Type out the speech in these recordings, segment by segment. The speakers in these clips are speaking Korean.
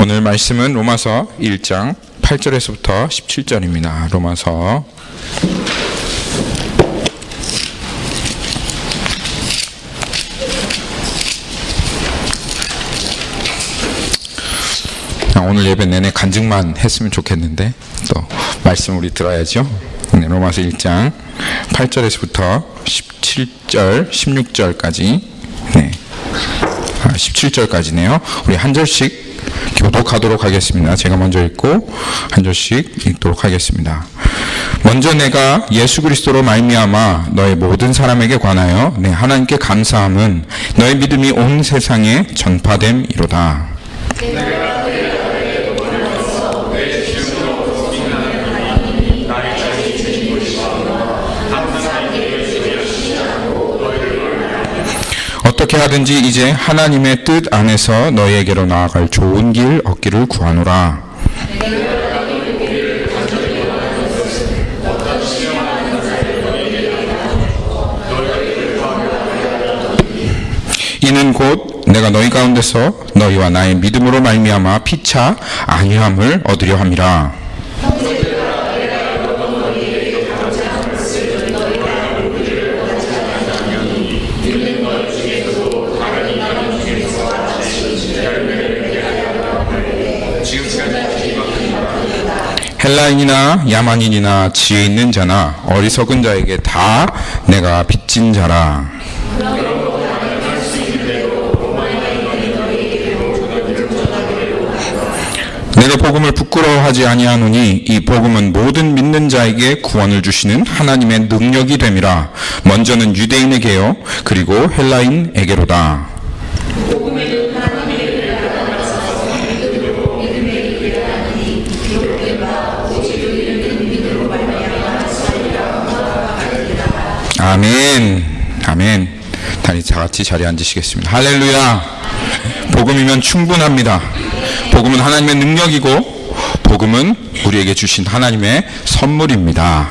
오늘 말씀은 로마서 1장 8절에서부터 17절입니다. 로마서 오늘 예배 내내 간증만 했으면 좋겠는데 또 말씀 우리 들어야죠. 네, 로마서 1장 8절에서부터 17절, 16절까지 17절까지네요. 우리 한 절씩 교독하도록 하겠습니다. 제가 먼저 읽고 한 절씩 읽도록 하겠습니다. 먼저 내가 예수 그리스도로 말미암아 너희 모든 사람에게 관하여 내 하나님께 감사함은 너희 믿음이 온 세상에 전파됨이로다. 어떻게 하든지 이제 하나님의 뜻 안에서 너희에게로 나아갈 좋은 길 얻기를 구하노라. 이는 곧 내가 너희 가운데서 너희와 나의 믿음으로 말미암아 피차 안위함을 얻으려 함이라. 헬라인이나 야만인이나 지혜 있는 자나 어리석은 자에게 다 내가 빚진 자라. 내가 복음을 부끄러워하지 아니하노니 이 복음은 모든 믿는 자에게 구원을 주시는 하나님의 능력이 됨이라. 먼저는 유대인에게요 그리고 헬라인에게로다. 아멘. 아멘. 다 같이 자리에 앉으시겠습니다. 할렐루야. 복음이면 충분합니다. 복음은 하나님의 능력이고 복음은 우리에게 주신 하나님의 선물입니다.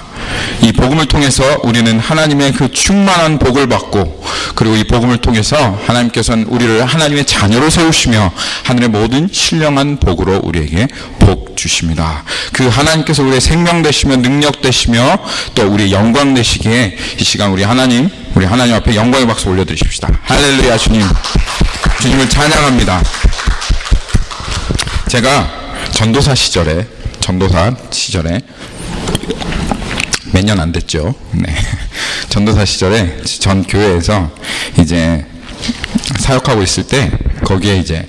이 복음을 통해서 우리는 하나님의 그 충만한 복을 받고, 그리고 이 복음을 통해서 하나님께서는 우리를 하나님의 자녀로 세우시며 하늘의 모든 신령한 복으로 우리에게 복 주십니다. 그 하나님께서 우리의 생명 되시며 능력 되시며 또 우리의 영광 되시기에 이 시간 우리 하나님 앞에 영광의 박수 올려드리십시다. 할렐루야. 주님을 찬양합니다. 제가 전도사 시절에 몇 년 안 됐죠. 네. 전도사 시절에 전 교회에서 이제 사역하고 있을 때 거기에 이제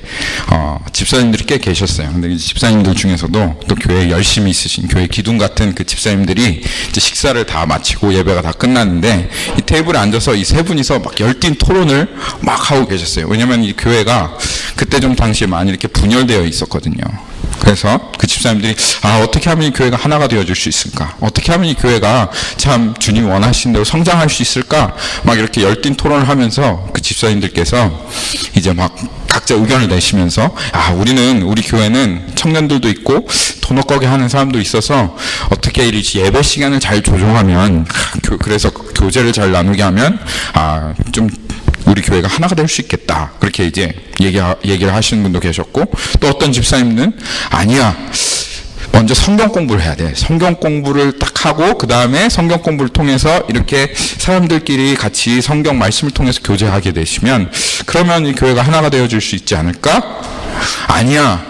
집사님들이 꽤 계셨어요. 근데 집사님들 중에서도 또 교회에 열심히 있으신 교회 기둥 같은 그 집사님들이 이제 식사를 다 마치고 예배가 다 끝났는데 이 테이블에 앉아서 이 세 분이서 막 열띤 토론을 막 하고 계셨어요. 왜냐면 이 교회가 그때 좀 당시에 많이 이렇게 분열되어 있었거든요. 그래서 그 집사님들이 어떻게 하면 이 교회가 하나가 되어줄 수 있을까? 어떻게 하면 이 교회가 참 주님 원하신 대로 성장할 수 있을까? 막 이렇게 열띤 토론을 하면서 그 집사님들께서 이제 막 각자 의견을 내시면서 우리 교회는 청년들도 있고 돈옥거기 하는 사람도 있어서 어떻게 이 예배 시간을 잘 조정하면 그래서 교제를 잘 나누게 하면 좀 우리 교회가 하나가 될 수 있겠다. 그렇게 이제 얘기를 하시는 분도 계셨고, 또 어떤 집사님은 아니야. 먼저 성경 공부를 해야 돼. 성경 공부를 딱 하고 그 다음에 성경 공부를 통해서 이렇게 사람들끼리 같이 성경 말씀을 통해서 교제하게 되시면 그러면 이 교회가 하나가 되어줄 수 있지 않을까? 아니야.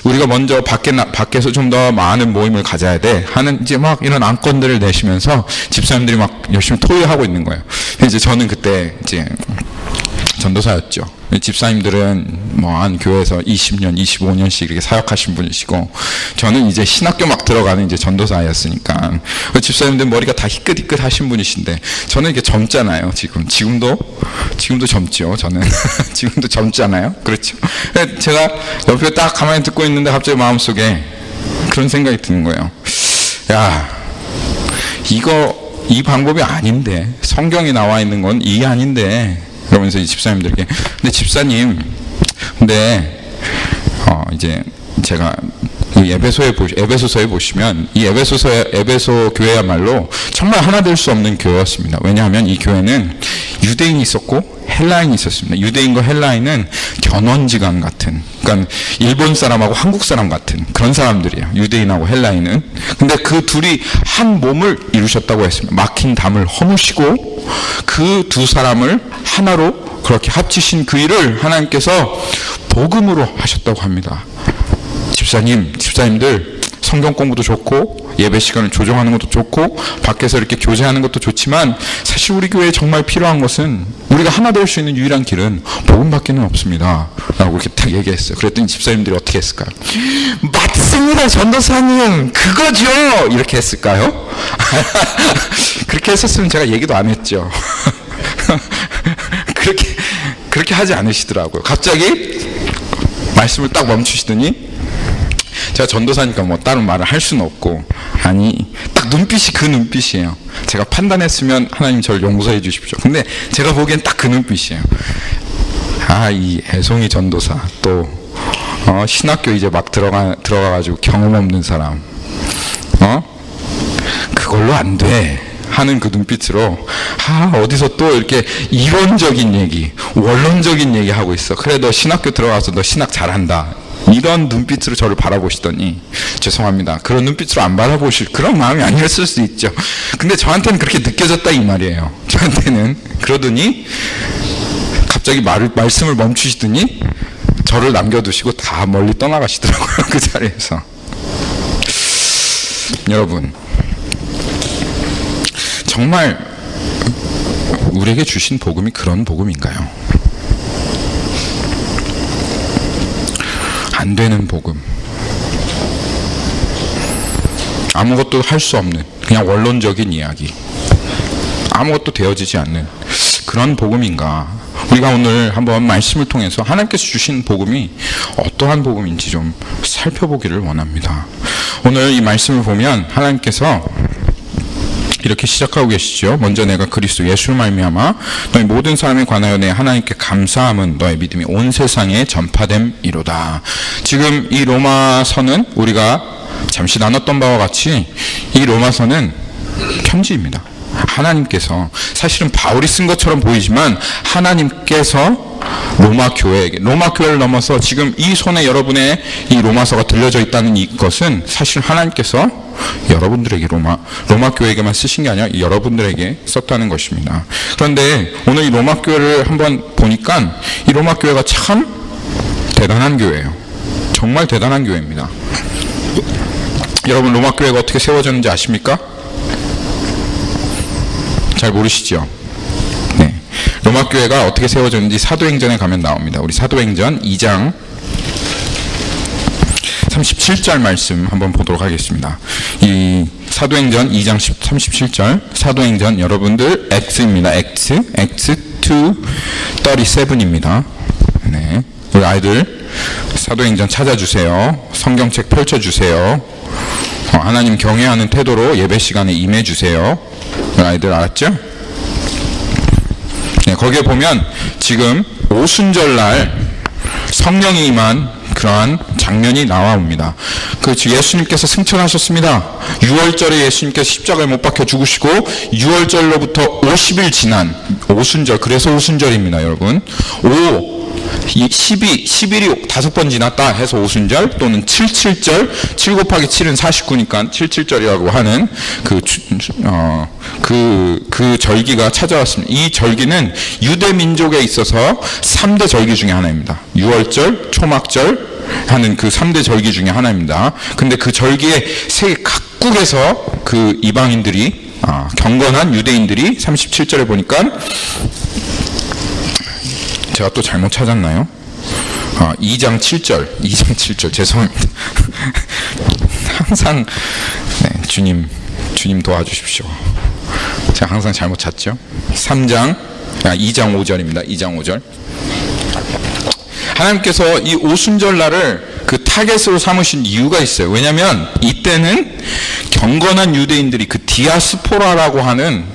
우리가 먼저 밖에서 좀 더 많은 모임을 가져야 돼 하는 이제 막 이런 안건들을 내시면서 집사님들이 막 열심히 토의하고 있는 거예요. 이제 저는 그때 이제 전도사였죠. 집사님들은 한 교회에서 20년, 25년씩 이렇게 사역하신 분이시고, 저는 이제 신학교 막 들어가는 이제 전도사였으니까, 집사님들 머리가 다 희끗희끗 하신 분이신데, 저는 이게 젊잖아요, 지금도 젊죠, 저는. 지금도 젊잖아요. 그렇죠. 제가 옆에 딱 가만히 듣고 있는데 갑자기 마음속에 그런 생각이 드는 거예요. 이 방법이 아닌데, 성경에 나와 있는 건 이게 아닌데, 그러면서 이 집사님들에게 근데 집사님 이제 제가 이 에베소서에 보시면 이 에베소 교회야말로 정말 하나 될 수 없는 교회였습니다. 왜냐하면 이 교회는 유대인이 있었고 헬라인이 있었습니다. 유대인과 헬라인은 견원지간 같은, 그러니까 일본 사람하고 한국 사람 같은 그런 사람들이에요. 유대인하고 헬라인은. 근데 그 둘이 한 몸을 이루셨다고 했습니다. 막힌 담을 허무시고 그 두 사람을 하나로 그렇게 합치신 그 일을 하나님께서 복음으로 하셨다고 합니다. 집사님들 성경 공부도 좋고 예배 시간을 조정하는 것도 좋고 밖에서 이렇게 교제하는 것도 좋지만 사실 우리 교회에 정말 필요한 것은, 우리가 하나 될 수 있는 유일한 길은 복음밖에는 없습니다 라고 이렇게 딱 얘기했어요. 그랬더니 집사님들이 어떻게 했을까요? 맞습니다 전도사님, 그거죠, 이렇게 했을까요? 그렇게 했었으면 제가 얘기도 안 했죠. 그렇게 하지 않으시더라고요. 갑자기 말씀을 딱 멈추시더니, 제가 전도사니까 뭐 다른 말을 할 수는 없고, 아니 딱 눈빛이 그 눈빛이에요. 제가 판단했으면 하나님 저를 용서해 주십시오. 근데 제가 보기엔 딱 그 눈빛이에요. 이 애송이 전도사 또 신학교 이제 막 들어가가지고 경험 없는 사람, 그걸로 안 돼 하는 그 눈빛으로, 어디서 또 이렇게 이론적인 얘기, 원론적인 얘기 하고 있어. 그래 너 신학교 들어가서 너 신학 잘한다, 이런 눈빛으로 저를 바라보시더니, 죄송합니다, 그런 눈빛으로 안 바라보실 그런 마음이 아니었을 수 있죠. 근데 저한테는 그렇게 느껴졌다 이 말이에요. 저한테는. 그러더니 갑자기 말씀을 멈추시더니 저를 남겨두시고 다 멀리 떠나가시더라고요. 그 자리에서. 여러분, 정말 우리에게 주신 복음이 그런 복음인가요? 안 되는 복음, 아무것도 할 수 없는 그냥 원론적인 이야기, 아무것도 되어지지 않는 그런 복음인가? 우리가 오늘 한번 말씀을 통해서 하나님께서 주신 복음이 어떠한 복음인지 좀 살펴보기를 원합니다. 오늘 이 말씀을 보면 하나님께서 이렇게 시작하고 계시죠. 먼저 내가 그리스도 예수를 말미암아 너희 모든 사람에 관하여 내 하나님께 감사함은 너의 믿음이 온 세상에 전파됨이로다. 지금 이 로마서는 우리가 잠시 나눴던 바와 같이 이 로마서는 편지입니다. 하나님께서, 사실은 바울이 쓴 것처럼 보이지만 하나님께서 로마 교회를 넘어서 지금 이 손에 여러분의 이 로마서가 들려져 있다는 이것은 사실 하나님께서 여러분들에게 로마 교회에게만 쓰신 게 아니라 여러분들에게 썼다는 것입니다. 그런데 오늘 이 로마 교회를 한번 보니까 이 로마 교회가 참 대단한 교회예요. 정말 대단한 교회입니다. 여러분, 로마 교회가 어떻게 세워졌는지 아십니까? 잘 모르시죠? 네. 로마 교회가 어떻게 세워졌는지 사도행전에 가면 나옵니다. 우리 사도행전 2장 37절 말씀 한번 보도록 하겠습니다. 이 사도행전 2장 37절, 사도행전 여러분들 X입니다. X 2:37입니다. 네. 우리 아이들 사도행전 찾아주세요. 성경책 펼쳐주세요. 하나님 경외하는 태도로 예배 시간에 임해주세요. 우리 아이들 알았죠? 네, 거기에 보면 지금 오순절날 성령이 임한 그러한 장면이 나옵니다. 그 예수님께서 승천하셨습니다. 6월절에 예수님께서 십자가에 못 박혀 죽으시고 6월절로부터 50일 지난 오순절, 그래서 오순절입니다, 여러분. 11일이 5번 지났다 해서 오순절, 또는 77절, 7 곱하기 7은 49니까 77절이라고 하는 그 절기가 찾아왔습니다. 이 절기는 유대 민족에 있어서 3대 절기 중에 하나입니다. 6월절, 초막절 하는 그 3대 절기 중에 하나입니다. 근데 그 절기에 세계 각국에서 그 이방인들이, 경건한 유대인들이 37절에 보니까, 제가 또 잘못 찾았나요? 2장 7절, 죄송합니다. 항상, 네, 주님 도와주십시오. 제가 항상 잘못 찾죠? 2장 5절입니다. 2장 5절. 하나님께서 이 오순절 날을 그 타겟으로 삼으신 이유가 있어요. 왜냐하면 이때는 경건한 유대인들이, 그 디아스포라라고 하는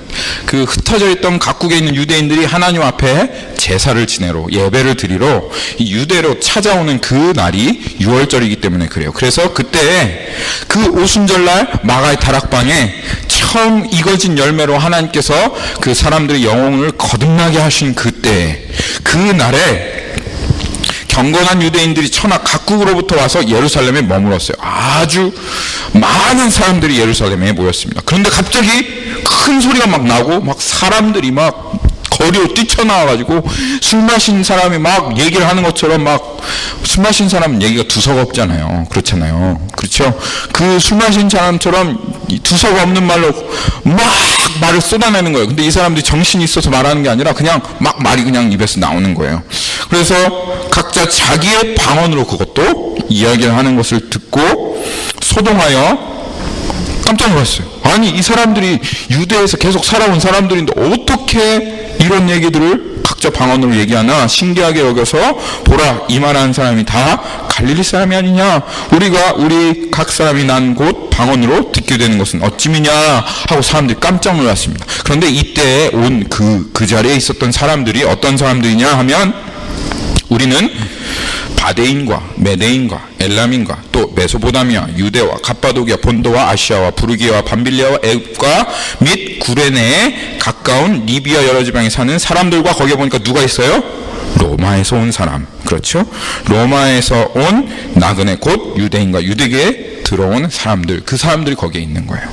그 흩어져 있던 각국에 있는 유대인들이 하나님 앞에 제사를 지내러, 예배를 드리러 이 유대로 찾아오는 그 날이 6월절이기 때문에 그래요. 그래서 그때 그 오순절날 마가의 다락방에 처음 익어진 열매로 하나님께서 그 사람들의 영혼을 거듭나게 하신 그때, 그날에 경건한 유대인들이 천하 각국으로부터 와서 예루살렘에 머물었어요. 아주 많은 사람들이 예루살렘에 모였습니다. 그런데 갑자기 큰 소리가 막 나고 막 사람들이 막 거리로 뛰쳐나와가지고 술 마신 사람이 막 얘기를 하는 것처럼, 막 술 마신 사람은 얘기가 두서가 없잖아요. 그렇잖아요. 그렇죠? 그 술 마신 사람처럼 두서가 없는 말로 막 말을 쏟아내는 거예요. 근데 이 사람들이 정신이 있어서 말하는 게 아니라 그냥 막 말이 그냥 입에서 나오는 거예요. 그래서 각자 자기의 방언으로 그것도 이야기를 하는 것을 듣고 소동하여 깜짝 놀랐어요. 아니, 이 사람들이 유대에서 계속 살아온 사람들인데 어떻게 이런 얘기들을 각자 방언으로 얘기하나 신기하게 여겨서, 보라, 이만한 사람이 다 갈릴리 사람이 아니냐, 우리 각 사람이 난 곳 방언으로 듣게 되는 것은 어찌미냐 하고 사람들이 깜짝 놀랐습니다. 그런데 이때 온 그 자리에 있었던 사람들이 어떤 사람들이냐 하면, 우리는 바데인과 메데인과 엘람인과 또 메소포타미아, 유대와 갑바도기아, 본도와 아시아와 부르기아와 밤빌리아와 애굽과 및 구레네에 가까운 리비아 여러 지방에 사는 사람들과, 거기에 보니까 누가 있어요? 로마에서 온 사람. 그렇죠? 로마에서 온 나그네, 곧 유대인과 유대교에 들어온 사람들, 그 사람들이 거기에 있는 거예요.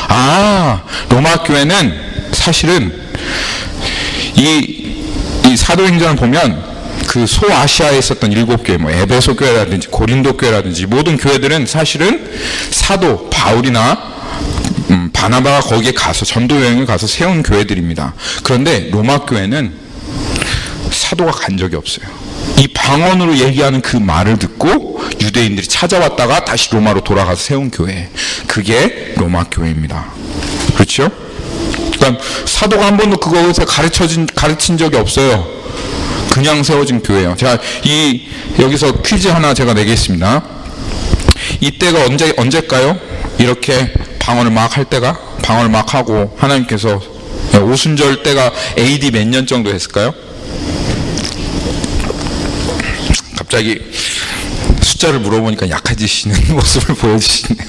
아, 로마 교회는 사실은 이 사도행전을 보면 그 소아시아에 있었던 7교회, 뭐 에베소 교회라든지 고린도 교회라든지 모든 교회들은 사실은 사도 바울이나 바나바가 거기에 가서 전도 여행을 가서 세운 교회들입니다. 그런데 로마 교회는 사도가 간 적이 없어요. 이 방언으로 얘기하는 그 말을 듣고 유대인들이 찾아왔다가 다시 로마로 돌아가서 세운 교회, 그게 로마 교회입니다. 그렇죠? 그러니까 사도가 한 번도 그것을 가르친 적이 없어요. 그냥 세워진 교회예요. 제가 여기서 퀴즈 하나 제가 내겠습니다. 이때가 언제일까요? 이렇게 방언을 막 할 때가, 방언을 막 하고 하나님께서 오순절 때가 AD 몇 년 정도 했을까요? 갑자기 숫자를 물어보니까 약해지시는 모습을 보여주시네요.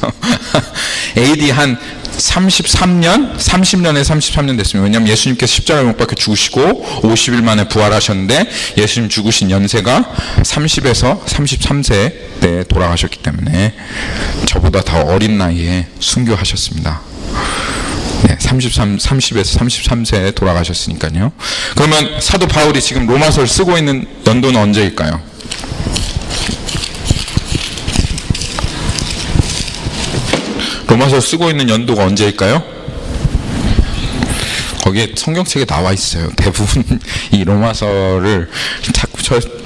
AD 한 33년, 30년에 33년 됐습니다. 왜냐하면 예수님께서 십자가에 못 박혀 죽으시고 50일 만에 부활하셨는데, 예수님 죽으신 연세가 30에서 33세 때 돌아가셨기 때문에 저보다 더 어린 나이에 순교하셨습니다. 네, 30에서 33세에 돌아가셨으니까요. 그러면 사도 바울이 지금 로마서를 쓰고 있는 연도는 언제일까요? 로마서 쓰고 있는 연도가 언제일까요? 거기에 성경책에 나와 있어요. 대부분 이 로마서를 자꾸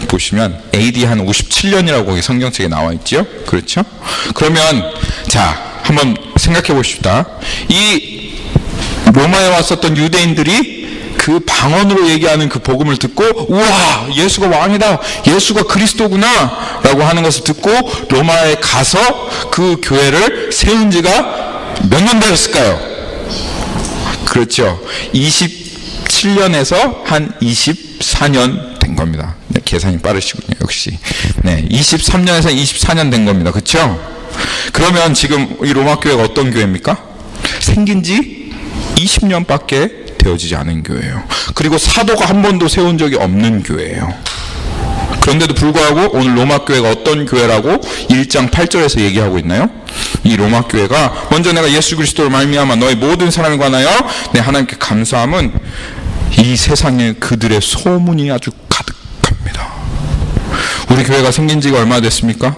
보시면 AD 한 57년이라고 거기 성경책에 나와 있죠. 그렇죠? 그러면 자, 한번 생각해 보십시다. 이 로마에 왔었던 유대인들이 그 방언으로 얘기하는 그 복음을 듣고, 우와, 예수가 왕이다, 예수가 그리스도구나 라고 하는 것을 듣고 로마에 가서 그 교회를 세운 지가 몇 년 되었을까요? 그렇죠. 27년에서 한 24년 된 겁니다. 네, 계산이 빠르시군요, 역시. 네, 23년에서 24년 된 겁니다. 그렇죠? 그러면 지금 이 로마 교회가 어떤 교회입니까? 생긴 지 20년밖에 되어지지 않은 교회예요. 그리고 사도가 한 번도 세운 적이 없는 교회예요. 그런데도 불구하고 오늘 로마 교회가 어떤 교회라고 1장 8절에서 얘기하고 있나요? 이 로마 교회가, 먼저 내가 예수 그리스도로 말미암아 너희 모든 사람에 관하여 내 하나님께 감사함은 이 세상에 그들의 소문이 아주 가득합니다. 우리 교회가 생긴 지가 얼마나 됐습니까?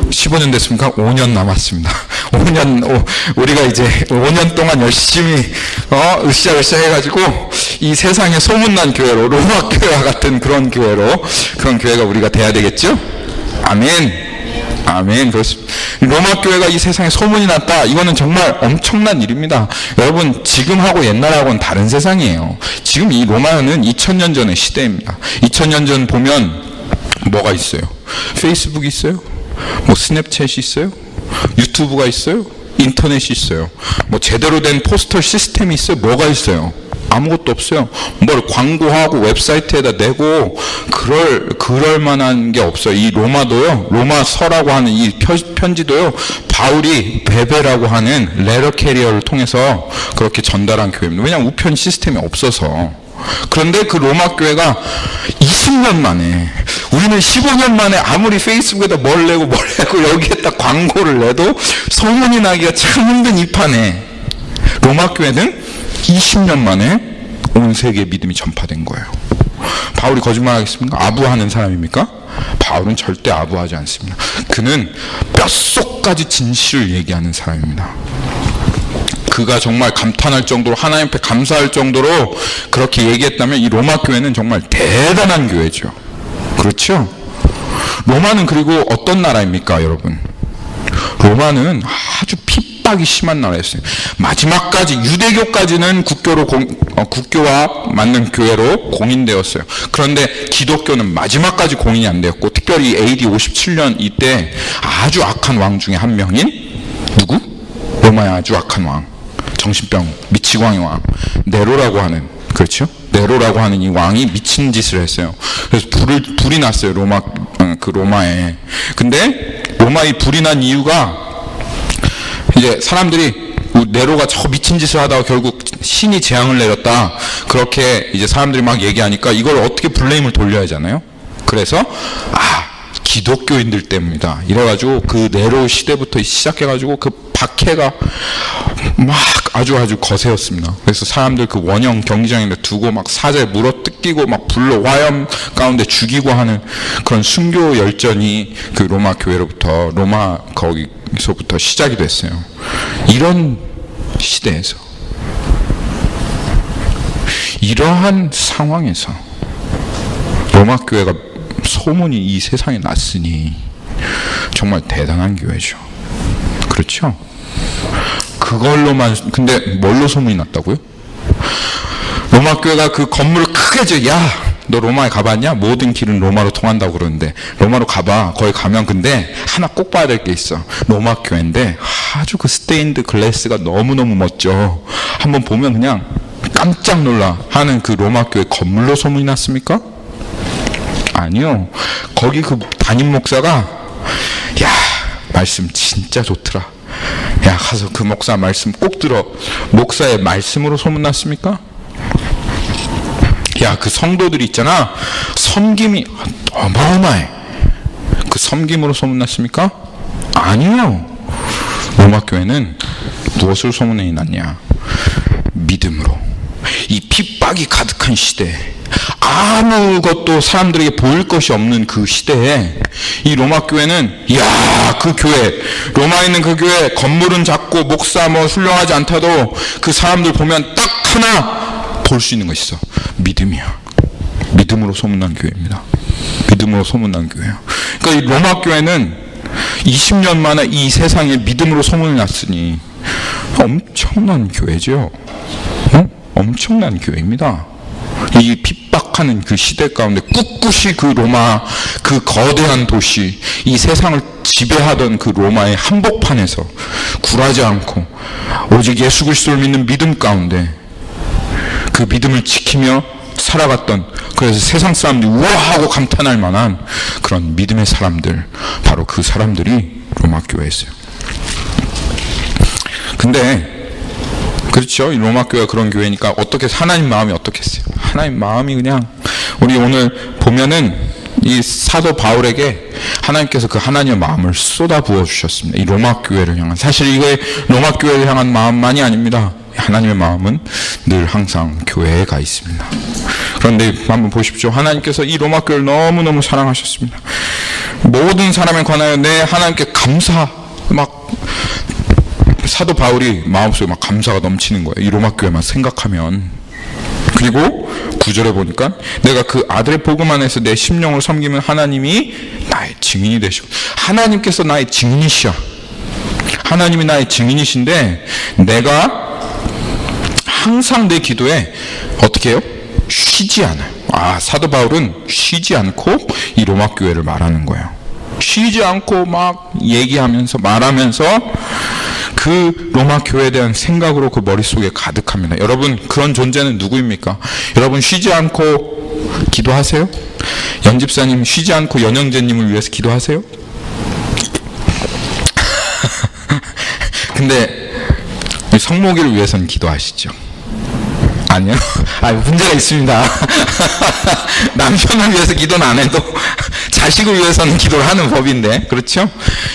15년 됐습니까? 5년 남았습니다. 5년, 우리가 이제 5년 동안 열심히, 으쌰으쌰 해가지고, 이 세상에 소문난 교회로, 로마 교회와 같은 그런 교회로, 그런 교회가 우리가 돼야 되겠죠? 아멘. 아멘. 그렇습니다. 로마 교회가 이 세상에 소문이 났다. 이거는 정말 엄청난 일입니다. 여러분, 지금하고 옛날하고는 다른 세상이에요. 지금 이 로마는 2000년 전의 시대입니다. 2000년 전 보면 뭐가 있어요? 페이스북이 있어요? 뭐 스냅챗이 있어요? 유튜브가 있어요? 인터넷이 있어요? 뭐 제대로 된 포스터 시스템이 있어요? 뭐가 있어요? 아무것도 없어요. 뭘 광고하고 웹사이트에다 내고 그럴 만한 게 없어요. 이 로마도요, 로마서라고 하는 이 편지도요, 바울이 베베라고 하는 레터 캐리어를 통해서 그렇게 전달한 교회입니다. 왜냐하면 우편 시스템이 없어서. 그런데 그 로마 교회가 20년 만에, 우리는 15년 만에 아무리 페이스북에다 뭘 내고 여기에다 광고를 내도 소문이 나기가 참 힘든 이 판에 로마 교회는 20년 만에 온 세계에 믿음이 전파된 거예요. 바울이 거짓말하겠습니까? 아부하는 사람입니까? 바울은 절대 아부하지 않습니다. 그는 뼛속까지 진실을 얘기하는 사람입니다. 그가 정말 감탄할 정도로, 하나님 앞에 감사할 정도로 그렇게 얘기했다면 이 로마 교회는 정말 대단한 교회죠. 그렇죠? 로마는 그리고 어떤 나라입니까, 여러분? 로마는 아주 핍박이 심한 나라였어요. 마지막까지, 유대교까지는 국교와 맞는 교회로 공인되었어요. 그런데 기독교는 마지막까지 공인이 안 되었고, 특별히 AD 57년 이때 아주 악한 왕 중에 한 명인 누구? 로마의 아주 악한 왕, 정신병 미치광이 왕 네로라고 하는, 그렇죠? 네로라고 하는 이 왕이 미친 짓을 했어요. 그래서 불이 났어요, 로마에. 근데 로마에 불이 난 이유가, 이제 사람들이 네로가 저 미친 짓을 하다가 결국 신이 재앙을 내렸다, 그렇게 이제 사람들이 막 얘기하니까 이걸 어떻게 블레임을 돌려야 하잖아요. 그래서 기독교인들 때문이다 이래가지고 그 네로 시대부터 시작해가지고 그 박해가 막 아주 거세였습니다. 그래서 사람들 그 원형 경기장에 두고 막 사제 물어 뜯기고 막 불로 화염 가운데 죽이고 하는 그런 순교 열전이 그 로마 교회로부터, 로마 거기서부터 시작이 됐어요. 이런 시대에서, 이러한 상황에서 로마 교회가 소문이 이 세상에 났으니 정말 대단한 교회죠. 그렇죠? 그걸로만, 근데 뭘로 소문이 났다고요? 로마 교회가 그 건물을 크게 야, 너 로마에 가봤냐? 모든 길은 로마로 통한다고 그러는데 로마로 가봐. 거기 가면 근데 하나 꼭 봐야 될 게 있어. 로마 교회인데 아주 그 스테인드 글래스가 너무너무 멋져. 한번 보면 그냥 깜짝 놀라 하는 그 로마 교회 건물로 소문이 났습니까? 아니요. 거기 그 담임 목사가, 야, 말씀 진짜 좋더라. 야, 가서 그 목사 말씀 꼭 들어. 목사의 말씀으로 소문났습니까? 야, 그 성도들이 있잖아, 섬김이 어마어마해. 그 섬김으로 소문났습니까? 아니요. 로마 교회는 무엇으로 소문이 났냐? 믿음으로. 이 핍박이 가득한 시대, 아무것도 사람들에게 보일 것이 없는 그 시대에 이 로마 교회는, 이야, 그 교회, 로마에 있는 그 교회, 건물은 작고 목사 뭐 훌륭하지 않다도 그 사람들 보면 딱 하나 볼 수 있는 것이 있어. 믿음이야. 믿음으로 소문난 교회입니다. 믿음으로 소문난 교회예요. 그러니까 이 로마 교회는 20년 만에 이 세상에 믿음으로 소문이 났으니 엄청난 교회죠. 엄청난 교회입니다. 이 핍박하는 그 시대 가운데 꿋꿋이 그 로마, 그 거대한 도시, 이 세상을 지배하던 그 로마의 한복판에서 굴하지 않고 오직 예수 그리스도를 믿는 믿음 가운데 그 믿음을 지키며 살아갔던, 그래서 세상 사람들이 우와하고 감탄할 만한 그런 믿음의 사람들, 바로 그 사람들이 로마 교회였어요. 근데 그렇죠, 이 로마 교회가 그런 교회니까 어떻게, 하나님 마음이 어떻겠어요? 하나님 마음이 그냥, 우리 오늘 보면은 이 사도 바울에게 하나님께서 그 하나님의 마음을 쏟아 부어 주셨습니다. 이 로마 교회를 향한, 사실 이게 로마 교회를 향한 마음만이 아닙니다. 하나님의 마음은 늘 항상 교회에 가 있습니다. 그런데 한번 보십시오. 하나님께서 이 로마 교회를 너무너무 사랑하셨습니다. 모든 사람에 관하여 내 하나님께 감사, 막 사도 바울이 마음속에 막 감사가 넘치는 거예요. 이 로마 교회만 생각하면. 그리고 9절에 보니까 내가 그 아들의 복음 안에서 내 심령을 섬기면 하나님이 나의 증인이 되시고, 하나님께서 나의 증인이시여. 하나님이 나의 증인이신데 내가 항상 내 기도에 어떻게 해요? 쉬지 않아요. 사도 바울은 쉬지 않고 이 로마 교회를 말하는 거예요. 쉬지 않고 막 얘기하면서 말하면서 그 로마 교회에 대한 생각으로 그 머릿속에 가득합니다. 여러분, 그런 존재는 누구입니까? 여러분, 쉬지 않고 기도하세요? 연집사님, 쉬지 않고 연영재님을 위해서 기도하세요? 근데 성모기를 위해서는 기도하시죠? 아니요. 문제가 있습니다. 남편을 위해서 기도는 안 해도 자식을 위해서는 기도를 하는 법인데, 그렇죠?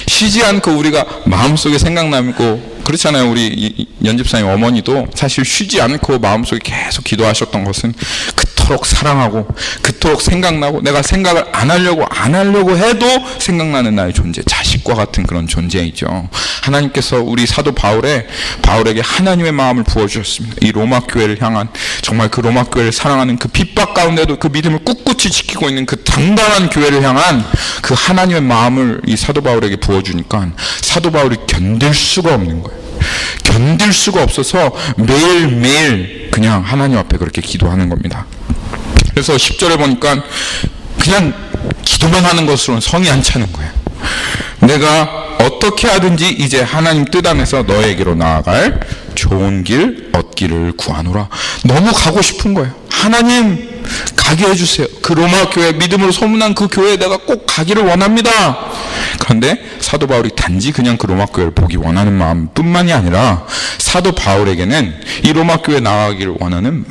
쉬지 않고 우리가 마음속에 생각나고, 그렇잖아요. 우리 연집사님 어머니도 사실 쉬지 않고 마음속에 계속 기도하셨던 것은 그토록 사랑하고 그토록 생각나고, 내가 생각을 안 하려고 해도 생각나는 나의 존재, 자식과 같은 그런 존재이죠. 하나님께서 우리 사도 바울에게 하나님의 마음을 부어주셨습니다. 이 로마 교회를 향한, 정말 그 로마 교회를 사랑하는 그 핍박 가운데도 그 믿음을 꿋꿋이 지키고 있는 그 당당한 교회를 향한 그 하나님의 마음을 이 사도 바울에게 부어주니까 사도 바울이 견딜 수가 없는 거예요. 견딜 수가 없어서 매일매일 그냥 하나님 앞에 그렇게 기도하는 겁니다. 그래서 10절에 보니까 그냥 기도만 하는 것으로는 성이 안 차는 거예요. 내가 어떻게 하든지 이제 하나님 뜻 안에서 너에게로 나아갈 좋은 길 얻기를 구하노라. 너무 가고 싶은 거예요. 하나님 가게 해주세요. 그 로마 교회, 믿음으로 소문난 그 교회에 내가 꼭 가기를 원합니다. 그런데 사도 바울이 단지 그냥 그 로마 교회를 보기 원하는 마음뿐만이 아니라 사도 바울에게는 이 로마 교회에 나가기를 원하는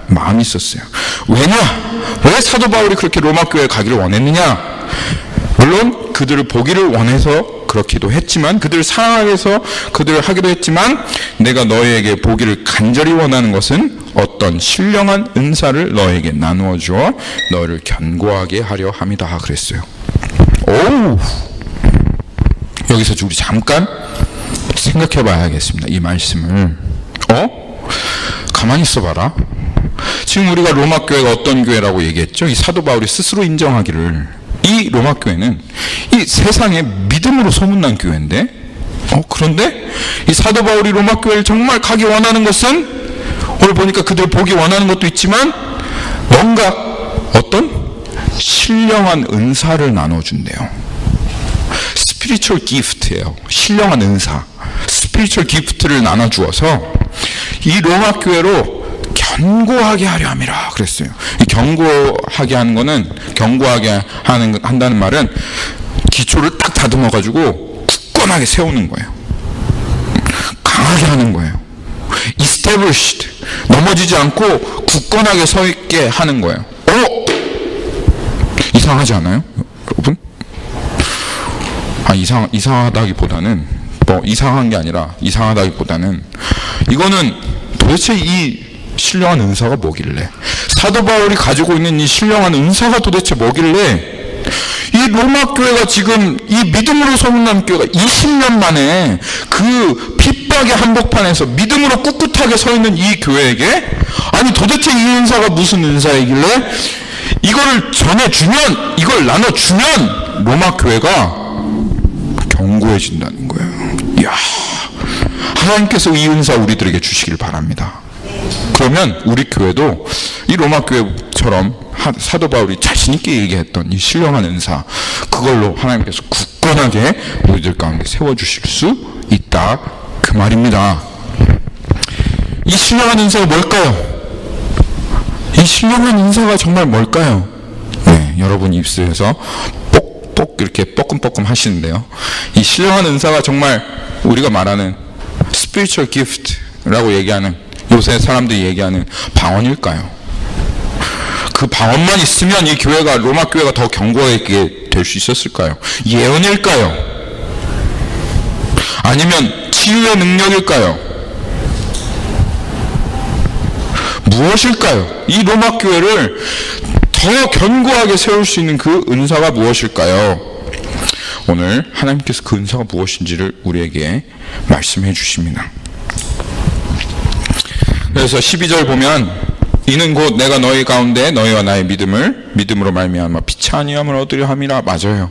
마음이 있었어요. 왜 사도 바울이 그렇게 로마 교회에 가기를 원했느냐? 물론 그들을 보기를 원해서 그렇기도 했지만, 그들을 사랑하기 위해서 그들을 하기도 했지만, 내가 너희에게 보기를 간절히 원하는 것은 어떤 신령한 은사를 너에게 나누어 주어 너를 견고하게 하려 함이다 그랬어요. 오, 여기서 우리 잠깐 생각해 봐야겠습니다. 이 말씀을. 가만히 있어봐라. 지금 우리가 로마 교회가 어떤 교회라고 얘기했죠? 이 사도 바울이 스스로 인정하기를, 이 로마 교회는 이 세상에 믿음으로 소문난 교회인데, 그런데 이 사도 바울이 로마 교회를 정말 가기 원하는 것은, 오늘 보니까 그들 보기 원하는 것도 있지만 뭔가 어떤 신령한 은사를 나눠준대요. 스피리추얼 기프트예요. 신령한 은사, 스피리추얼 기프트를 나눠주어서 이 로마 교회로 견고하게 하려 함이라 그랬어요. 이 견고하게 하는 거는, 견고하게 한다는 말은 기초를 딱 다듬어 가지고 굳건하게 세우는 거예요. 강하게 하는 거예요. established, 넘어지지 않고 굳건하게 서 있게 하는 거예요. 이상하지 않아요, 여러분? 이상하다기보다는, 이상한 게 아니라 이상하다기보다는, 이거는 도대체 이 신령한 은사가 뭐길래, 사도 바울이 가지고 있는 이 신령한 은사가 도대체 뭐길래 이 로마 교회가 지금 이 믿음으로 소문난 교회가 20년 만에 그 핍박의 한복판에서 믿음으로 꿋꿋하게 서 있는 이 교회에게, 아니 도대체 이 은사가 무슨 은사이길래 이거를 전해주면, 이걸 나눠주면 로마 교회가 견고해진다는 거예요. 이야, 하나님께서 이 은사 우리들에게 주시길 바랍니다. 그러면 우리 교회도 이 로마 교회처럼 사도 바울이 자신 있게 얘기했던 이 신령한 은사, 그걸로 하나님께서 굳건하게 우리들 가운데 세워주실 수 있다, 그 말입니다. 이 신령한 은사가 뭘까요? 이 신령한 은사가 정말 뭘까요? 네, 여러분 입술에서 뽁뽁 이렇게 뻐끔뻐끔 하시는데요, 이 신령한 은사가 정말 우리가 말하는 spiritual gift라고 얘기하는, 요새 사람들이 얘기하는 방언일까요? 그 방언만 있으면 이 교회가, 로마 교회가 더 견고하게 될 수 있었을까요? 예언일까요? 아니면 치유의 능력일까요? 무엇일까요? 이 로마 교회를 더 견고하게 세울 수 있는 그 은사가 무엇일까요? 오늘 하나님께서 그 은사가 무엇인지를 우리에게 말씀해 주십니다. 그래서 12절 보면, 이는 곧 내가 너희 가운데 너희와 나의 믿음으로 말미암아 피차 아니함을 얻으려 함이라. 맞아요.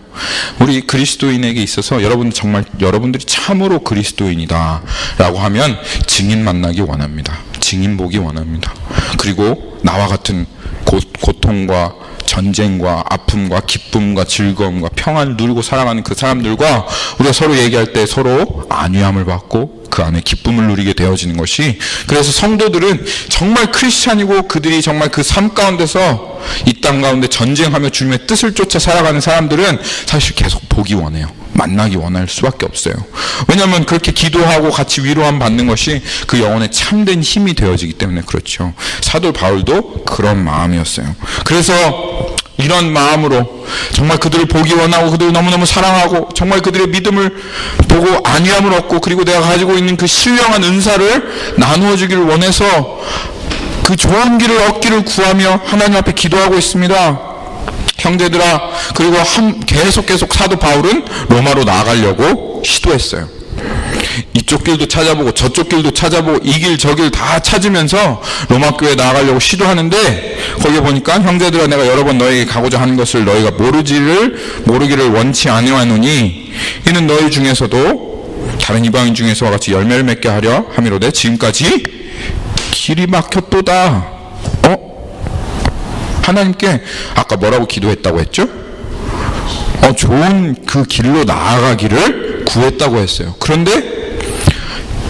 우리 그리스도인에게 있어서 여러분들이 참으로 그리스도인이다 라고 하면 증인 만나기 원합니다. 증인 보기 원합니다. 그리고 나와 같은 고통과 전쟁과 아픔과 기쁨과 즐거움과 평안을 누리고 살아가는 그 사람들과 우리가 서로 얘기할 때 서로 안위함을 받고 그 안에 기쁨을 누리게 되어지는 것이, 그래서 성도들은 정말 크리스찬이고 그들이 정말 그 삶 가운데서 이 땅 가운데 전쟁하며 주님의 뜻을 쫓아 살아가는 사람들은 사실 계속 보기 원해요. 만나기 원할 수밖에 없어요. 왜냐하면 그렇게 기도하고 같이 위로함 받는 것이 그 영혼의 참된 힘이 되어지기 때문에 그렇죠. 사도 바울도 그런 마음이었어요. 그래서 이런 마음으로 정말 그들을 보기 원하고 그들을 너무너무 사랑하고 정말 그들의 믿음을 보고 안위함을 얻고 그리고 내가 가지고 있는 그 신령한 은사를 나누어 주기를 원해서 그 좋은 길을 얻기를 구하며 하나님 앞에 기도하고 있습니다. 형제들아, 그리고 계속 사도 바울은 로마로 나아가려고 시도했어요. 이쪽 길도 찾아보고 저쪽 길도 찾아보고 이 길 저 길 다 찾으면서 로마 교회에 나아가려고 시도하는데, 거기에 보니까 형제들아 내가 여러 번 너에게 가고자 하는 것을 너희가 모르기를 원치 아니하노니 이는 너희 중에서도 다른 이방인 중에서와 같이 열매를 맺게 하려 함이로되 지금까지 길이 막혔도다. 하나님께 아까 뭐라고 기도했다고 했죠? 좋은 그 길로 나아가기를 구했다고 했어요. 그런데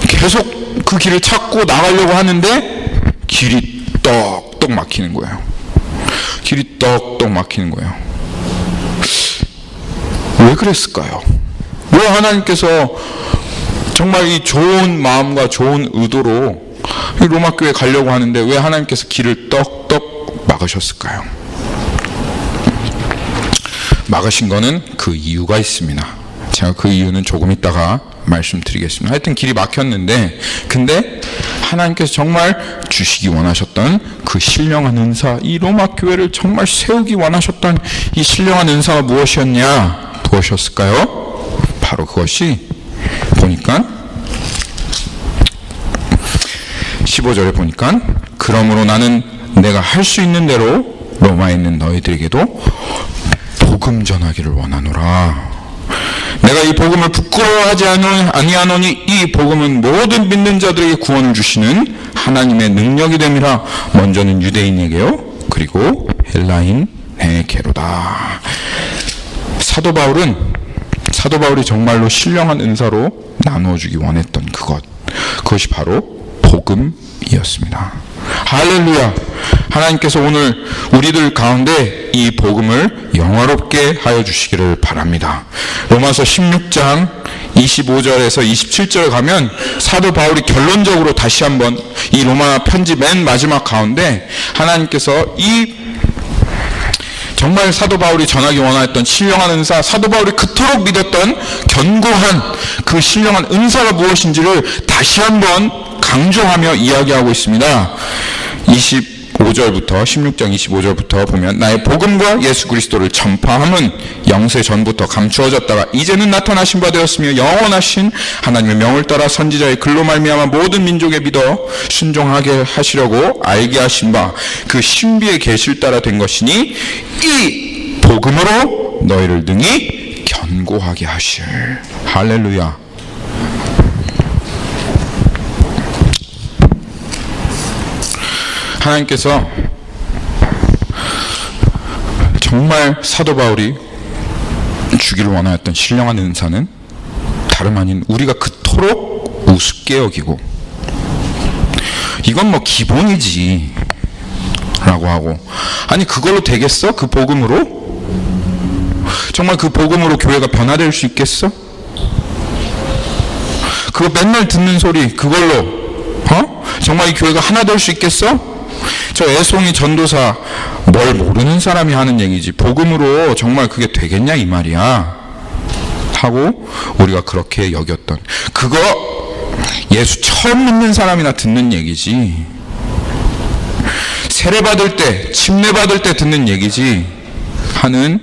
계속 그 길을 찾고 나가려고 하는데 길이 떡떡 막히는 거예요. 길이 떡떡 막히는 거예요. 왜 그랬을까요? 왜 하나님께서 정말 이 좋은 마음과 좋은 의도로 이 로마 교회에 가려고 하는데 왜 하나님께서 길을 떡떡 막으셨을까요? 막으신 거는 그 이유가 있습니다. 제가 그 이유는 조금 있다가 말씀드리겠습니다. 하여튼 길이 막혔는데, 근데 하나님께서 정말 주시기 원하셨던 그 신령한 은사, 이 로마 교회를 정말 세우기 원하셨던 이 신령한 은사가 무엇이었을까요? 바로 그것이 보니까 15절에 보니까 그러므로 나는 내가 할 수 있는 대로 로마에 있는 너희들에게도 복음 전하기를 원하노라. 내가 이 복음을 부끄러워하지 아니하노니 이 복음은 모든 믿는 자들에게 구원을 주시는 하나님의 능력이 됨이라. 먼저는 유대인에게요 그리고 헬라인에게로다. 사도 바울이 정말로 신령한 은사로 나누어주기 원했던 그것이 바로 복음이었습니다. 할렐루야. 하나님께서 오늘 우리들 가운데 이 복음을 영화롭게 하여 주시기를 바랍니다. 로마서 16장 25절에서 27절에 가면 사도 바울이 결론적으로 다시 한번 이 로마 편지 맨 마지막 가운데 하나님께서 정말 사도 바울이 전하기 원했던 신령한 은사, 사도 바울이 그토록 믿었던 견고한 그 신령한 은사가 무엇인지를 다시 한번 강조하며 이야기하고 있습니다. 16장 25절부터 보면 나의 복음과 예수 그리스도를 전파함은 영세 전부터 감추어졌다가 이제는 나타나신 바 되었으며 영원하신 하나님의 명을 따라 선지자의 글로 말미암아 모든 민족에 믿어 순종하게 하시려고 알게 하신 바 그 신비의 계시를 따라 된 것이니 이 복음으로 너희를 능히 견고하게 하실. 할렐루야. 하나님께서 정말 사도 바울이 주기를 원하였던 신령한 은사는 다름 아닌 우리가 그토록 우습게 여기고 이건 뭐 기본이지 라고 하고, 아니 그걸로 되겠어? 그 복음으로? 정말 그 복음으로 교회가 변화될 수 있겠어? 그거 맨날 듣는 소리 그걸로 정말 이 교회가 하나 될 수 있겠어? 저 애송이 전도사 뭘 모르는 사람이 하는 얘기지 복음으로 정말 그게 되겠냐 이 말이야 하고 우리가 그렇게 여겼던 그거 예수 처음 믿는 사람이나 듣는 얘기지, 세례받을 때 침례받을 때 듣는 얘기지 하는,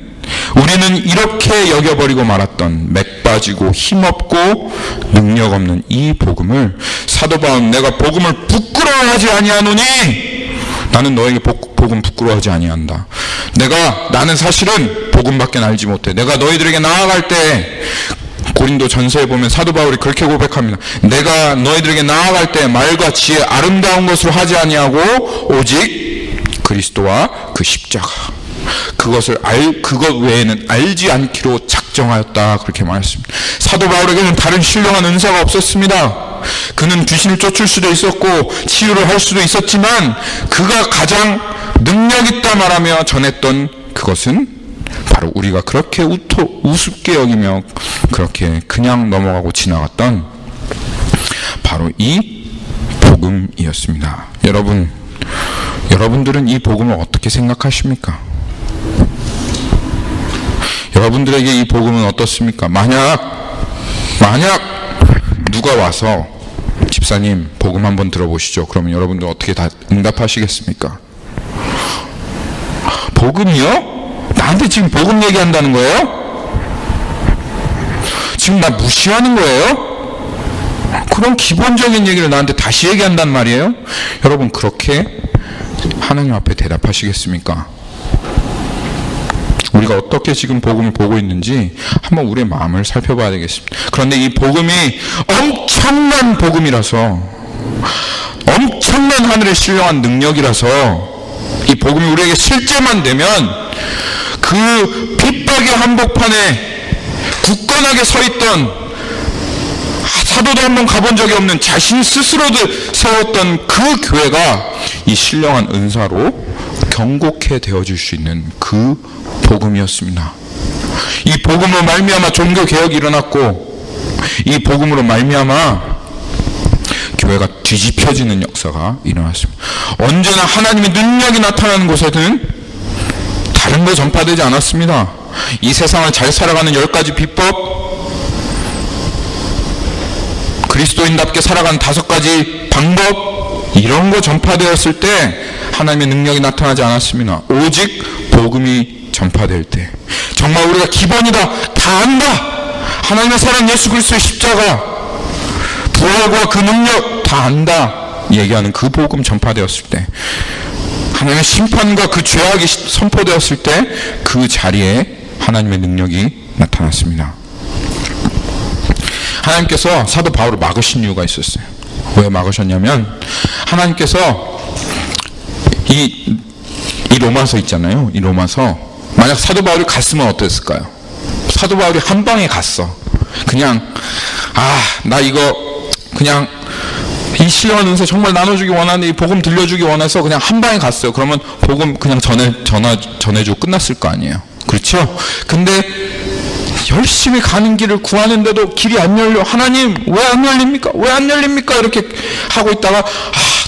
우리는 이렇게 여겨버리고 말았던 맥 빠지고 힘없고 능력 없는 이 복음을 사도 바울은 내가 복음을 부끄러워하지 아니하노니, 나는 너에게 복음 부끄러워하지 아니한다. 나는 사실은 복음밖에 알지 못해. 내가 너희들에게 나아갈 때 고린도 전서에 보면 사도 바울이 그렇게 고백합니다. 내가 너희들에게 나아갈 때 말과 지혜 아름다운 것으로 하지 아니하고 오직 그리스도와 그 십자가, 그것 외에는 알지 않기로 작정하였다. 그렇게 말했습니다. 사도 바울에게는 다른 신령한 은사가 없었습니다. 그는 귀신을 쫓을 수도 있었고 치유를 할 수도 있었지만 그가 가장 능력 있다 말하며 전했던 그것은 바로 우리가 그렇게 우습게 여기며 그렇게 그냥 넘어가고 지나갔던 바로 이 복음이었습니다. 여러분들은 이 복음을 어떻게 생각하십니까? 여러분들에게 이 복음은 어떻습니까? 만약 누가 와서 집사님 복음 한번 들어보시죠. 그러면 여러분들 어떻게 다 응답하시겠습니까? 복음이요? 나한테 지금 복음 얘기한다는 거예요? 지금 나 무시하는 거예요? 그런 기본적인 얘기를 나한테 다시 얘기한단 말이에요? 여러분 그렇게 하나님 앞에 대답하시겠습니까? 우리가 어떻게 지금 복음을 보고 있는지 한번 우리의 마음을 살펴봐야 되겠습니다. 그런데 이 복음이 엄청난 복음이라서, 엄청난 하늘의 신령한 능력이라서 이 복음이 우리에게 실제만 되면 그 핍박의 한복판에 굳건하게 서 있던, 사도도 한번 가본 적이 없는 자신 스스로도 세웠던 그 교회가 이 신령한 은사로 경고케 되어질 수 있는 그 복음이었습니다. 이 복음으로 말미암아 종교 개혁이 일어났고, 이 복음으로 말미암아 교회가 뒤집혀지는 역사가 일어났습니다. 언제나 하나님의 능력이 나타나는 곳에는 다른 거 전파되지 않았습니다. 이 세상을 잘 살아가는 10가지 비법, 그리스도인답게 살아가는 5가지 방법, 이런 거 전파되었을 때 하나님의 능력이 나타나지 않았습니다. 오직 복음이 전파될 때, 정말 우리가 기본이다, 다 안다, 하나님의 사랑 예수 그리스도의 십자가, 부활과 그 능력 다 안다 얘기하는 그 복음 전파되었을 때, 하나님의 심판과 그 죄악이 선포되었을 때 그 자리에 하나님의 능력이 나타났습니다. 하나님께서 사도 바울을 막으신 이유가 있었어요. 왜 막으셨냐면, 하나님께서 이 로마서 있잖아요. 이 로마서, 만약 사도 바울이 갔으면 어땠을까요? 사도 바울이 한 방에 갔어. 그냥 나 이거 그냥 이 신령한 은사 정말 나눠주기 원하는데, 이 복음 들려주기 원해서 그냥 한 방에 갔어요. 그러면 복음 그냥 전해주고 끝났을 거 아니에요. 그렇죠? 근데 열심히 가는 길을 구하는데도 길이 안 열려. 하나님 왜 안 열립니까? 왜 안 열립니까? 이렇게 하고 있다가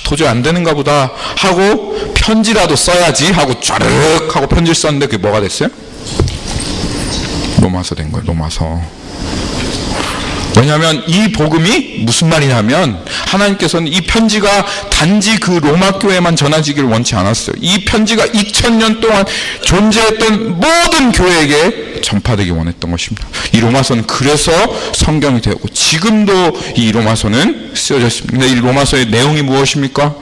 도저히 안 되는가 보다 하고 편지라도 써야지 하고 쫘르륵 하고 편지를 썼는데 그게 뭐가 됐어요? 로마서 된 거예요. 로마서. 왜냐하면 이 복음이 무슨 말이냐면, 하나님께서는 이 편지가 단지 그 로마 교회만 전해지기를 원치 않았어요. 이 편지가 2000년 동안 존재했던 모든 교회에게 전파되기 원했던 것입니다. 이 로마서는 그래서 성경이 되었고, 지금도 이 로마서는 쓰여져 있습니다. 근데 이 로마서의 내용이 무엇입니까?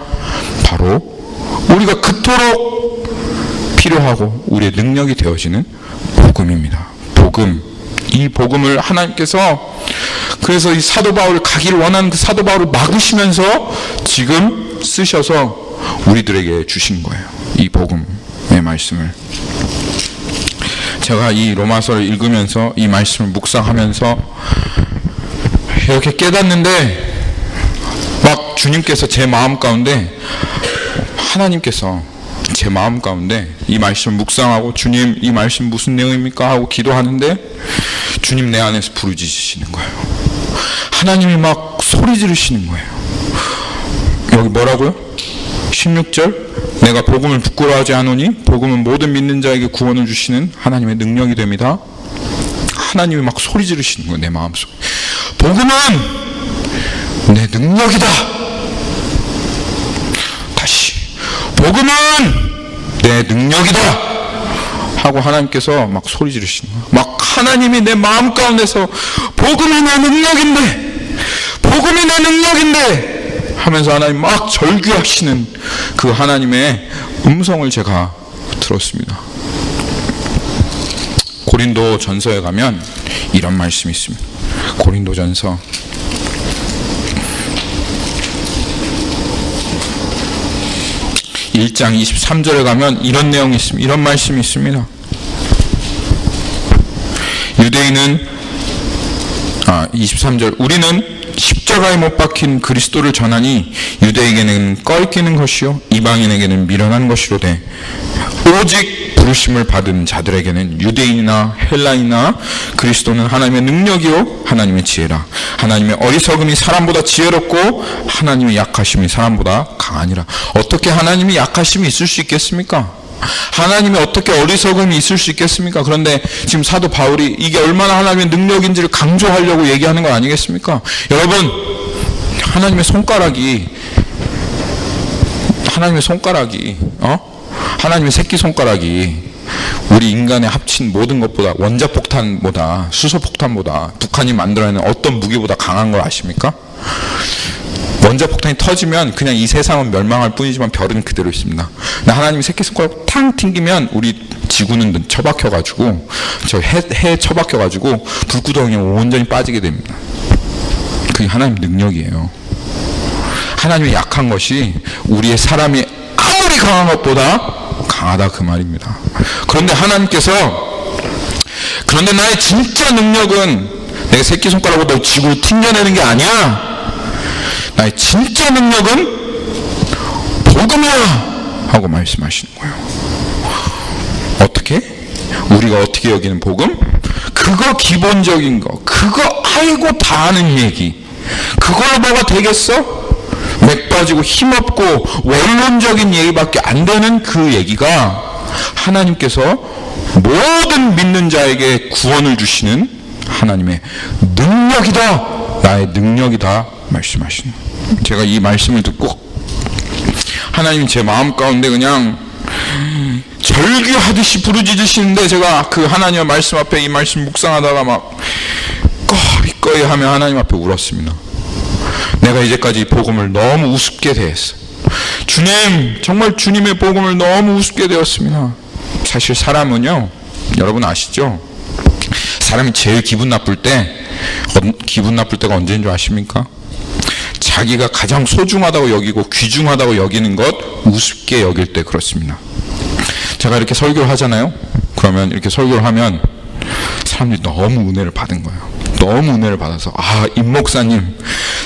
바로 우리가 그토록 필요하고 우리의 능력이 되어지는 복음입니다. 복음. 이 복음을 하나님께서, 그래서 이 사도 바울을 가기를 원하는 그 사도 바울을 막으시면서 지금 쓰셔서 우리들에게 주신 거예요. 이 복음의 말씀을. 제가 이 로마서를 읽으면서, 이 말씀을 묵상하면서 이렇게 깨닫는데, 막 주님께서 제 마음 가운데, 하나님께서 제 마음 가운데 이 말씀을 묵상하고, 주님 이 말씀 무슨 내용입니까? 하고 기도하는데 주님 내 안에서 부르짖으시는 거예요. 하나님이 막 소리 지르시는 거예요. 여기 뭐라고요? 16절, 내가 복음을 부끄러워하지 않으니 복음은 모든 믿는 자에게 구원을 주시는 하나님의 능력이 됩니다. 하나님이 막 소리 지르시는 거예요. 내 마음속에. 복음은 내 능력이다. 다시, 복음은 내 능력이다 하고 하나님께서 막 소리 지르시는 거예요. 막 하나님이 내 마음 가운데서 복음이 내 능력인데, 복음이 내 능력인데 하면서 하나님 막 절규하시는 그 하나님의 음성을 제가 들었습니다. 고린도 전서에 가면 이런 말씀이 있습니다. 고린도 전서 1장 1장 23절에 가면 이런 내용이 있습니다. 이런 말씀이 있습니다. 유대인은 23절 우리는 십자가에 못 박힌 그리스도를 전하니 유대에게는 껄끼는 것이요 이방인에게는 미련한 것이로되 오직 부르심을 받은 자들에게는 유대인이나 헬라인이나 그리스도는 하나님의 능력이요 하나님의 지혜라. 하나님의 어리석음이 사람보다 지혜롭고 하나님의 약하심이 사람보다 강하니라. 어떻게 하나님이 약하심이 있을 수 있겠습니까? 하나님이 어떻게 어리석음이 있을 수 있겠습니까? 그런데 지금 사도 바울이 이게 얼마나 하나님의 능력인지를 강조하려고 얘기하는 거 아니겠습니까? 여러분, 하나님의 손가락이 하나님의 새끼손가락이 우리 인간의 합친 모든 것보다, 원자폭탄보다, 수소폭탄보다, 북한이 만들어내는 어떤 무기보다 강한 걸 아십니까? 원자폭탄이 터지면 그냥 이 세상은 멸망할 뿐이지만 별은 그대로 있습니다. 하나님이 새끼손가락 탕 튕기면 우리 지구는 처박혀가지고 저 해에 처박혀가지고 불구덩이에 온전히 빠지게 됩니다. 그게 하나님 능력이에요. 하나님의 약한 것이 우리의 사람이 아무리 강한 것보다 강하다 그 말입니다. 그런데 하나님께서 그런데 나의 진짜 능력은 내가 새끼손가락으로 너 지구를 튕겨내는 게 아니야. 나의 진짜 능력은 복음이야 하고 말씀하시는 거예요. 어떻게? 우리가 어떻게 여기는 복음? 그거 기본적인 거, 그거 알고 다 아는 얘기, 그걸로 뭐가 되겠어? 맥 빠지고 힘없고 원론적인 얘기밖에 안 되는 그 얘기가 하나님께서 모든 믿는 자에게 구원을 주시는 하나님의 능력이다, 나의 능력이다 말씀하시는 거예요. 제가 이 말씀을 듣고 하나님 제 마음 가운데 그냥 절규하듯이 부르짖으시는데 제가 그 하나님의 말씀 앞에 이 말씀 묵상하다가 막 꺼이 하며 하나님 앞에 울었습니다. 내가 이제까지 복음을 너무 우습게 대했어. 주님, 정말 주님의 복음을 너무 우습게 되었습니다. 사실 사람은요, 여러분 아시죠? 사람이 제일 기분 나쁠 때가 언제인 줄 아십니까? 자기가 가장 소중하다고 여기고 귀중하다고 여기는 것 우습게 여길 때 그렇습니다. 제가 이렇게 설교를 하잖아요. 그러면 이렇게 설교를 하면 사람들이 너무 은혜를 받은 거예요. 너무 은혜를 받아서 임 목사님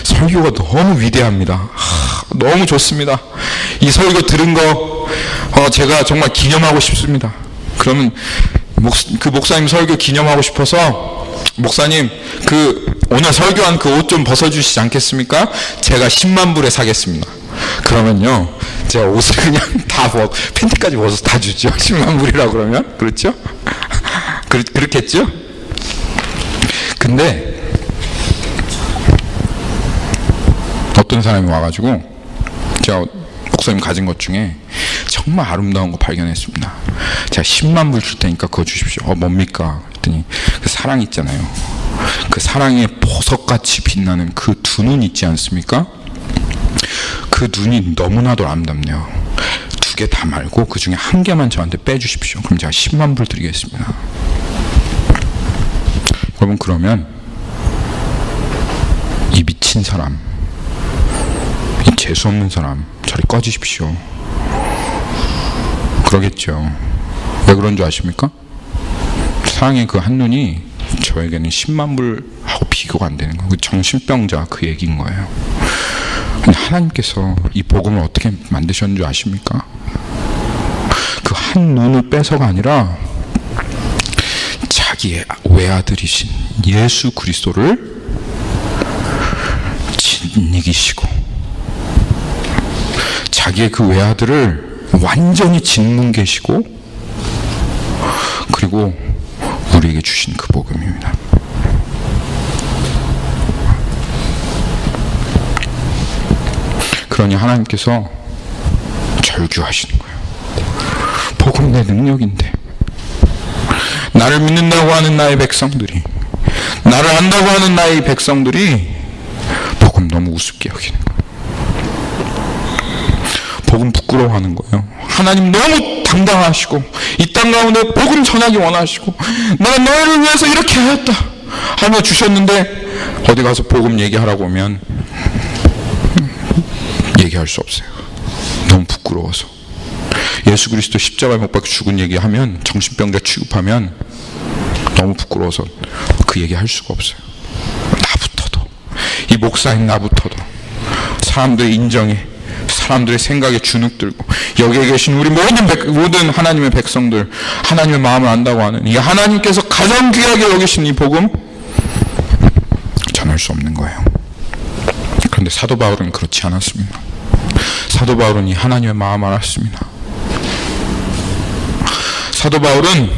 설교가 너무 위대합니다. 너무 좋습니다. 이 설교 들은 거 제가 정말 기념하고 싶습니다. 그러면 그 목사님 설교 기념하고 싶어서 목사님 오늘 설교한 그 옷 좀 벗어주시지 않겠습니까? 제가 10만 불에 사겠습니다. 그러면요 제가 옷을 그냥 다 팬티까지 벗어서 다 주죠. 10만 불이라고 그러면 그렇죠? 그렇겠죠? 근데 어떤 사람이 와가지고 제가 목사님 가진 것 중에 정말 아름다운 거 발견했습니다. 제가 10만 불 줄 테니까 그거 주십시오. 뭡니까? 그랬더니 그 사랑 있잖아요. 그 사랑의 보석같이 빛나는 그 두 눈 있지 않습니까? 그 눈이 너무나도 아름답네요. 두 개 다 말고 그 중에 한 개만 저한테 빼주십시오. 그럼 제가 10만 불 드리겠습니다. 여러분, 그러면 이 미친 사람, 이 재수없는 사람, 저리 꺼지십시오. 그러겠죠. 왜 그런 줄 아십니까? 사랑의 그 한눈이 저에게는 10만 불하고 비교가 안 되는 거예요. 그 정신병자 그 얘기인 거예요. 근데 하나님께서 이 복음을 어떻게 만드셨는 줄 아십니까? 그 한 눈을 빼서가 아니라 자기의 외아들이신 예수 그리스도를 짓이기시고 자기의 그 외아들을 완전히 짓는 계시고 그리고 우리에게 주신 그 복음입니다. 그러니 하나님께서 절규하시는 거예요. 복음 내 능력인데 나를 믿는다고 하는 나의 백성들이, 나를 안다고 하는 나의 백성들이 복음 너무 우습게 여기는 거예요. 복음 부끄러워하는 거예요. 하나님 너무 당당하시고 이 땅 가운데 복음 전하기 원하시고 내가 너희를 위해서 이렇게 하였다 하며 주셨는데 어디 가서 복음 얘기하라고 하면 얘기할 수 없어요. 너무 부끄러워서. 예수 그리스도 십자가에 못 박혀 죽은 얘기하면, 정신병자 취급하면 너무 부끄러워서 그 얘기 할 수가 없어요. 나부터도, 이 목사인 나부터도 사람들의 인정에, 사람들의 생각에 주눅 들고, 여기에 계신 우리 모든 하나님의 백성들, 하나님의 마음을 안다고 하는 이 하나님께서 가장 귀하게 여기신 이 복음 전할 수 없는 거예요. 그런데 사도 바울은 그렇지 않았습니다. 사도 바울은 이 하나님의 마음을 알았습니다. 사도 바울은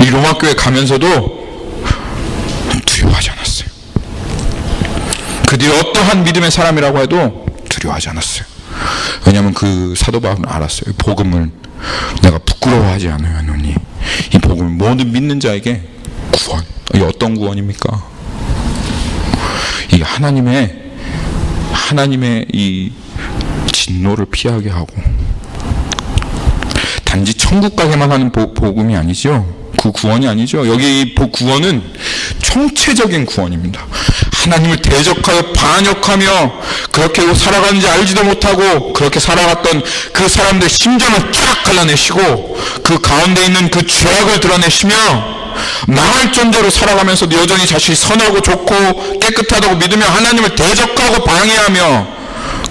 이 로마 교회 가면서도 두려워하지 않았어요. 그들이 어떠한 믿음의 사람이라고 해도 두려워하지 않았어요. 왜냐하면 그 사도 바울은 알았어요. 복음을 내가 부끄러워하지 않으니 이 복음을 모든 믿는 자에게 구원. 이게 어떤 구원입니까? 이 하나님의 이 진노를 피하게 하고, 단지 천국 가게만 하는 복음이 아니죠. 그 구원이 아니죠. 여기 이 구원은 총체적인 구원입니다. 하나님을 대적하여 반역하며 그렇게 살아가는지 알지도 못하고 그렇게 살아갔던 그 사람들의 심정을 쫙 갈라내시고, 그 가운데 있는 그 죄악을 드러내시며, 망할 존재로 살아가면서도 여전히 자신이 선하고 좋고 깨끗하다고 믿으며 하나님을 대적하고 방해하며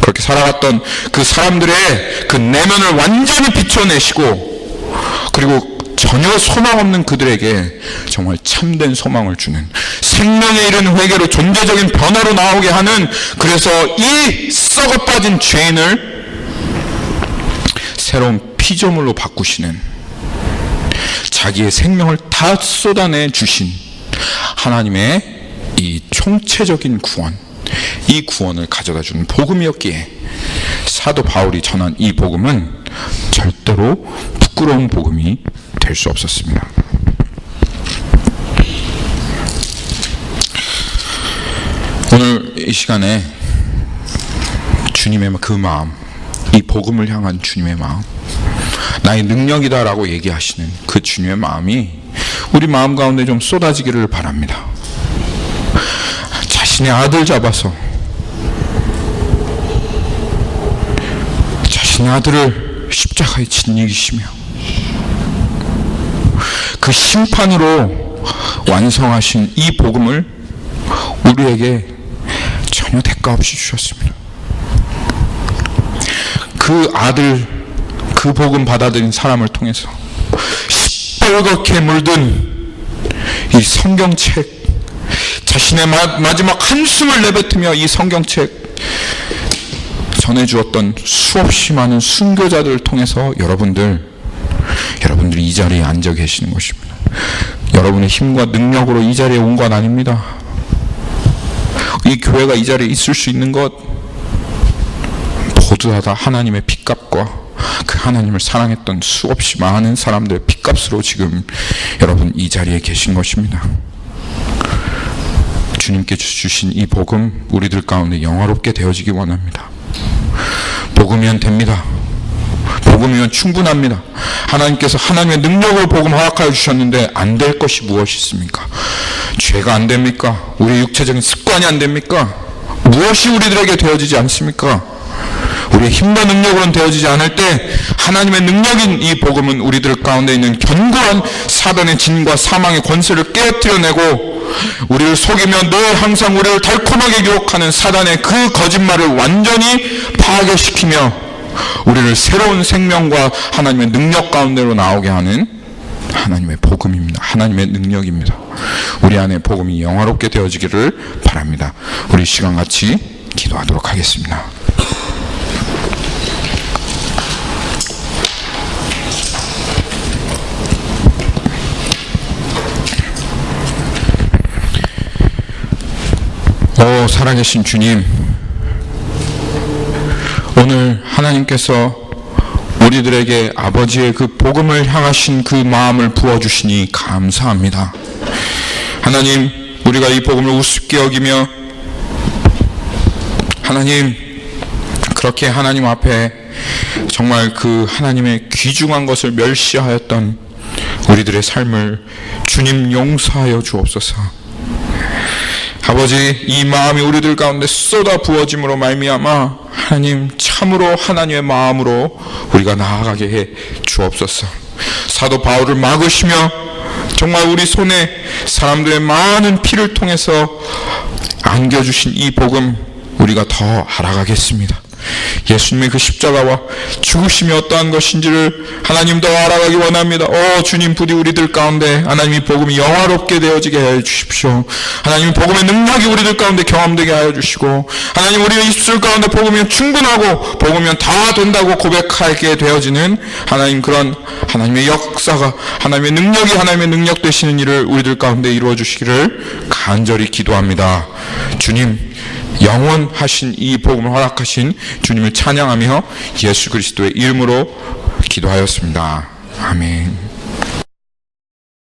그렇게 살아갔던 그 사람들의 그 내면을 완전히 비춰내시고, 그리고 전혀 소망 없는 그들에게 정말 참된 소망을 주는, 생명에 이른 회개로 존재적인 변화로 나오게 하는, 그래서 이 썩어 빠진 죄인을 새로운 피조물로 바꾸시는, 자기의 생명을 다 쏟아내 주신 하나님의 이 총체적인 구원, 이 구원을 가져다 주는 복음이었기에 사도 바울이 전한 이 복음은 절대로 부끄러운 복음이 될 수 없었습니다. 오늘 이 시간에 주님의 그 마음, 이 복음을 향한 주님의 마음, 나의 능력이다라고 얘기하시는 그 주님의 마음이 우리 마음 가운데 좀 쏟아지기를 바랍니다. 자신의 아들 잡아서 자신의 아들을 십자가에 짓이기시며 그 심판으로 완성하신 이 복음을 우리에게 전혀 대가 없이 주셨습니다. 그 아들, 그 복음 받아들인 사람을 통해서 시뻘겋게 물든 이 성경책, 자신의 마지막 한숨을 내뱉으며 이 성경책 전해주었던 수없이 많은 순교자들을 통해서 여러분들이 이 자리에 앉아 계시는 것입니다. 여러분의 힘과 능력으로 이 자리에 온 건 아닙니다. 이 교회가 이 자리에 있을 수 있는 것 모두 다 하나님의 핏값과 그 하나님을 사랑했던 수없이 많은 사람들의 핏값으로 지금 여러분 이 자리에 계신 것입니다. 주님께 주신 이 복음 우리들 가운데 영화롭게 되어지기 원합니다. 복음이면 됩니다. 복음이면 충분합니다. 하나님께서 하나님의 능력을 복음 허락하여 주셨는데 안 될 것이 무엇이 있습니까? 죄가 안 됩니까? 우리 육체적인 습관이 안 됩니까? 무엇이 우리들에게 되어지지 않습니까? 우리의 힘과 능력으로는 되어지지 않을 때 하나님의 능력인 이 복음은 우리들 가운데 있는 견고한 사단의 진과 사망의 권세를 깨어뜨려내고, 우리를 속이며 늘 항상 우리를 달콤하게 유혹하는 사단의 그 거짓말을 완전히 파괴시키며 우리를 새로운 생명과 하나님의 능력 가운데로 나오게 하는 하나님의 복음입니다. 하나님의 능력입니다. 우리 안에 복음이 영화롭게 되어지기를 바랍니다. 우리 시간 같이 기도하도록 하겠습니다. 오 살아계신 주님, 오늘 하나님께서 우리들에게 아버지의 그 복음을 향하신 그 마음을 부어주시니 감사합니다. 하나님, 우리가 이 복음을 우습게 여기며 하나님 그렇게 하나님 앞에 정말 그 하나님의 귀중한 것을 멸시하였던 우리들의 삶을 주님 용서하여 주옵소서. 아버지, 이 마음이 우리들 가운데 쏟아 부어짐으로 말미암아 하나님 참으로 하나님의 마음으로 우리가 나아가게 해 주옵소서. 사도 바울을 막으시며 정말 우리 손에 사람들의 많은 피를 통해서 안겨주신 이 복음 우리가 더 알아가겠습니다. 예수님의 그 십자가와 죽으심이 어떠한 것인지를 하나님 더 알아가기 원합니다. 주님, 부디 우리들 가운데 하나님이 복음이 영화롭게 되어지게 하여 주십시오. 하나님 복음의 능력이 우리들 가운데 경험되게 하여 주시고, 하나님 우리의 입술 가운데 복음이면 충분하고 복음이면 다 된다고 고백하게 되어지는 하나님, 그런 하나님의 역사가, 하나님의 능력이 하나님의 능력 되시는 일을 우리들 가운데 이루어 주시기를 간절히 기도합니다. 주님, 영원하신 이 복음을 허락하신 주님을 찬양하며 예수 그리스도의 이름으로 기도하였습니다. 아멘.